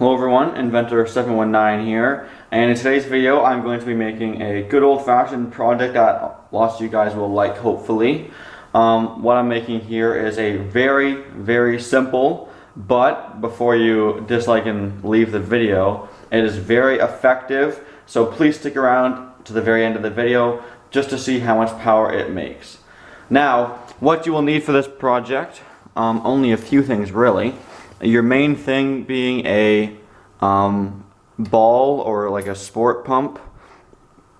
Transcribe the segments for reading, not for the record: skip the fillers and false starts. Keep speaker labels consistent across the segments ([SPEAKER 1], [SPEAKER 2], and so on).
[SPEAKER 1] Hello everyone, Inventor719 here, and in today's video I'm going to be making a good old-fashioned project that lots of you guys will like, hopefully. What I'm making here is a very simple, but before you dislike and leave the video, it is very effective, so please stick around to the very end of the video just to see how much power it makes. Now, what you will need for this project, only a few things really. Your main thing being a ball or like a sport pump.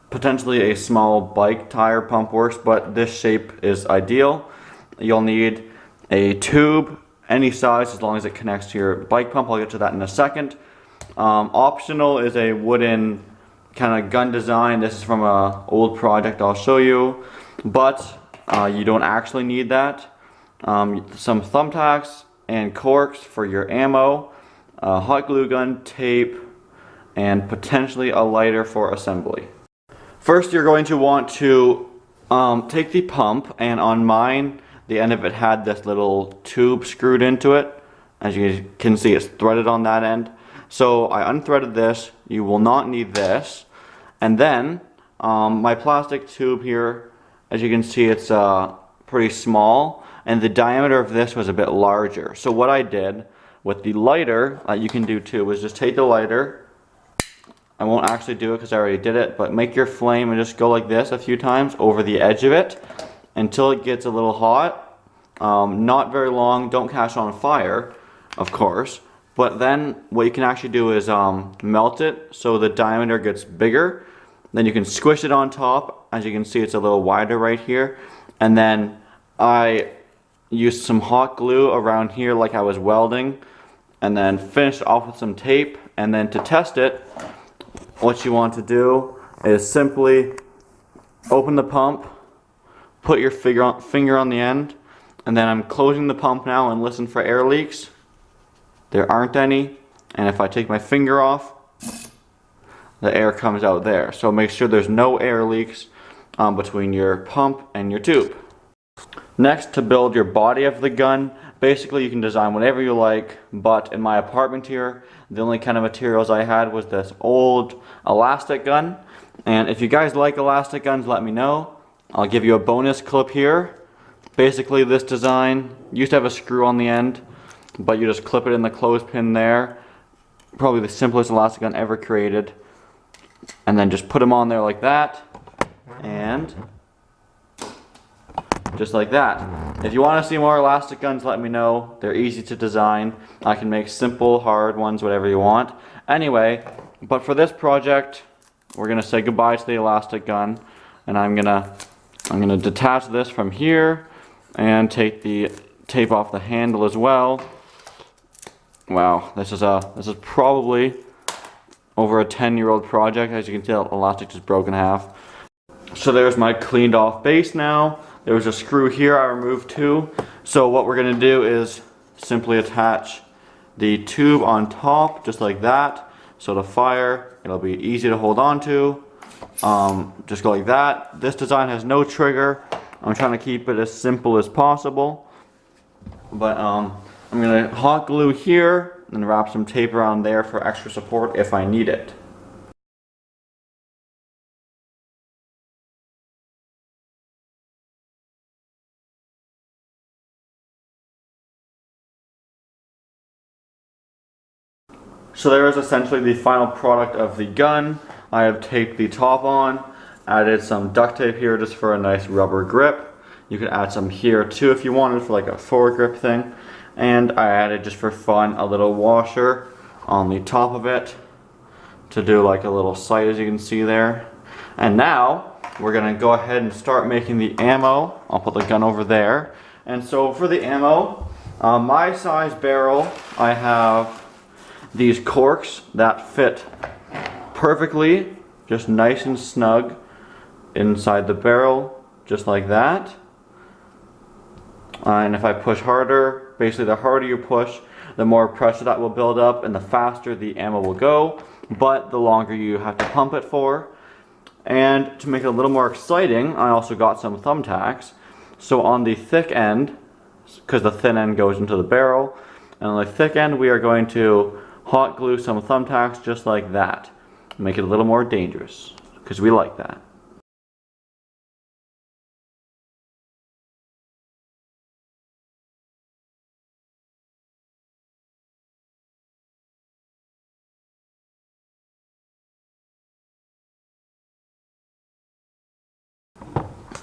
[SPEAKER 1] Potentially a small bike tire pump works, but this shape is ideal. You'll need a tube, any size as long as it connects to your bike pump. I'll get to that in a second. Optional is a wooden kind of gun design. This is from an old project I'll show you, but you don't actually need that. Some thumbtacks and corks for your ammo, hot glue gun, tape, and potentially a lighter for assembly. First, you're going to want to take the pump, and on mine the end of it had this little tube screwed into it. As you can see, it's threaded on that end. So I unthreaded this. You will not need this. And then my plastic tube here, as you can see, it's pretty small, and the diameter of this was a bit larger. So what I did with the lighter, you can do too, is just take the lighter. I won't actually do it because I already did it, but make your flame and just go like this a few times over the edge of it until it gets a little hot. Not very long, don't catch on fire, of course, but then what you can actually do is melt it so the diameter gets bigger. Then you can squish it on top. As you can see, it's a little wider right here. And then I used some hot glue around here like I was welding, and then finished off with some tape. And then to test it, what you want to do is simply open the pump, put your finger on the end, and then I'm closing the pump now and listen for air leaks. There aren't any, and if I take my finger off, the air comes out there. So make sure there's no air leaks between your pump and your tube. Next, to build your body of the gun, basically you can design whatever you like, but in my apartment here, the only kind of materials I had was this old elastic gun. And if you guys like elastic guns, let me know. I'll give you a bonus clip here. Basically this design used to have a screw on the end, but you just clip it in the clothespin there. Probably the simplest elastic gun ever created. And then just put them on there like that, and just like that. If you want to see more elastic guns, let me know. They're easy to design. I can make simple, hard ones, whatever you want. Anyway, but for this project, we're gonna say goodbye to the elastic gun, and I'm gonna detach this from here and take the tape off the handle as well. Wow, this is probably over a 10-year-old project. As you can tell, elastic just broke in half. So there's my cleaned off base now. There was a screw here I removed too. So what we're gonna do is simply attach the tube on top, just like that. So to fire, it'll be easy to hold on to. Just go like that. This design has no trigger. I'm trying to keep it as simple as possible. But I'm gonna hot glue here and wrap some tape around there for extra support if I need it. So there is essentially the final product of the gun. I have taped the top on, added some duct tape here just for a nice rubber grip. You could add some here too if you wanted for like a forward grip thing. And I added, just for fun, a little washer on the top of it to do like a little sight, as you can see there. And now we're gonna go ahead and start making the ammo. I'll put the gun over there. And so for the ammo, my size barrel, I have these corks that fit perfectly, just nice and snug inside the barrel, just like that. And if I push harder, basically the harder you push, the more pressure that will build up and the faster the ammo will go, but the longer you have to pump it for. And to make it a little more exciting, I also got some thumbtacks. So on the thick end, because the thin end goes into the barrel, and on the thick end we are going to hot glue some thumbtacks just like that. Make it a little more dangerous, because we like that.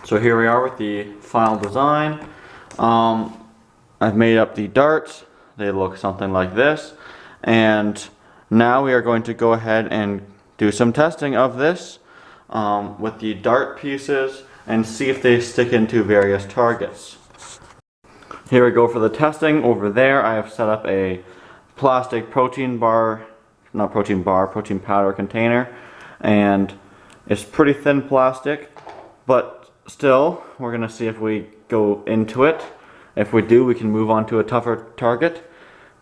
[SPEAKER 1] So here we are with the final design. I've made up the darts. They look something like this. And now we are going to go ahead and do some testing of this with the dart pieces and see if they stick into various targets. Here we go for the testing. Over there I have set up a plastic protein powder container, and it's pretty thin plastic, but still, we're going to see if we go into it. If we do, we can move on to a tougher target.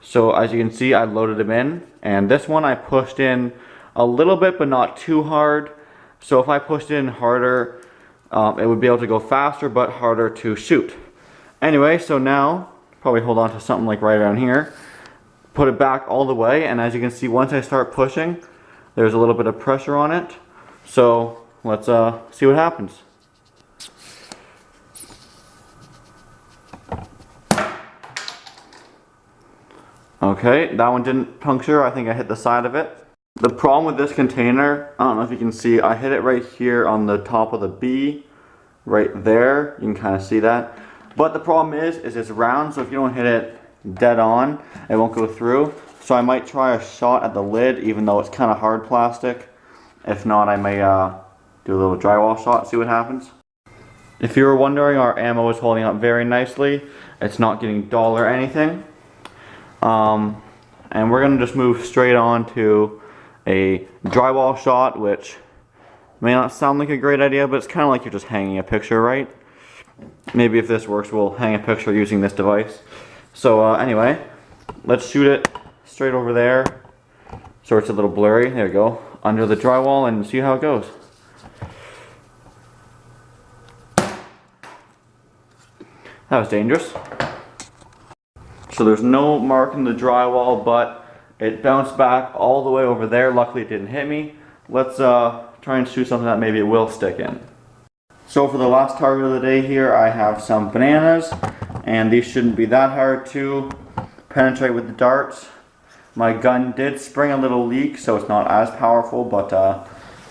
[SPEAKER 1] So as you can see, I loaded them in, and this one I pushed in a little bit but not too hard. So if I pushed in harder, it would be able to go faster but harder to shoot. Anyway, so now, probably hold on to something like right around here, put it back all the way, and as you can see, once I start pushing, there's a little bit of pressure on it. So let's see what happens. Okay, that one didn't puncture. I think I hit the side of it. The problem with this container, I don't know if you can see, I hit it right here on the top of the B, right there. You can kind of see that. But the problem is it's round, so if you don't hit it dead on, it won't go through. So I might try a shot at the lid, even though it's kind of hard plastic. If not, I may do a little drywall shot, see what happens. If you were wondering, our ammo is holding up very nicely. It's not getting dull or anything. And we're going to just move straight on to a drywall shot, which may not sound like a great idea, but it's kind of like you're just hanging a picture, right? Maybe if this works, we'll hang a picture using this device. So anyway, let's shoot it straight over there. So it's a little blurry, there we go, under the drywall, and see how it goes. That was dangerous. So there's no mark in the drywall, but it bounced back all the way over there. Luckily it didn't hit me. Let's try and shoot something that maybe it will stick in. So for the last target of the day here, I have some bananas, and these shouldn't be that hard to penetrate with the darts. My gun did spring a little leak, so it's not as powerful, but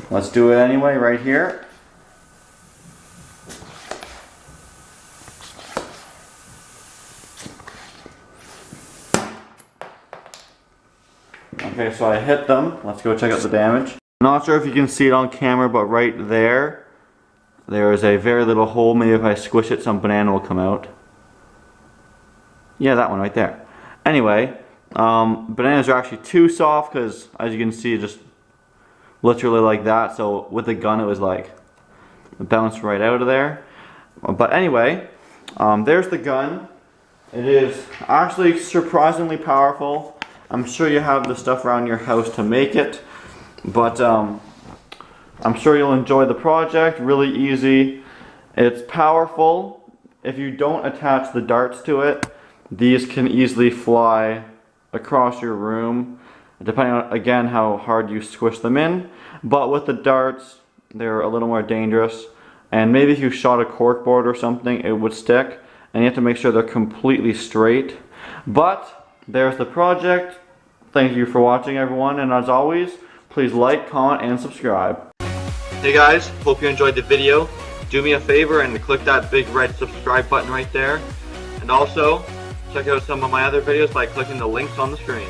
[SPEAKER 1] let's do it anyway right here. Okay, so I hit them. Let's go check out the damage. Not sure if you can see it on camera, but right there, there is a very little hole. Maybe if I squish it, some banana will come out. Yeah, that one right there. Anyway, bananas are actually too soft because, as you can see, just literally like that. So with the gun, it was like it bounced right out of there. But anyway, there's the gun. It is actually surprisingly powerful. I'm sure you have the stuff around your house to make it, but I'm sure you'll enjoy the project. Really easy. It's powerful. If you don't attach the darts to it, these can easily fly across your room, depending on, again, how hard you squish them in. But with the darts, they're a little more dangerous, and maybe if you shot a corkboard or something, it would stick, and you have to make sure they're completely straight. But there's the project. Thank you for watching, everyone, and as always, please like, comment, and subscribe. Hey guys, hope you enjoyed the video. Do me a favor and click that big red subscribe button right there. And also, check out some of my other videos by clicking the links on the screen.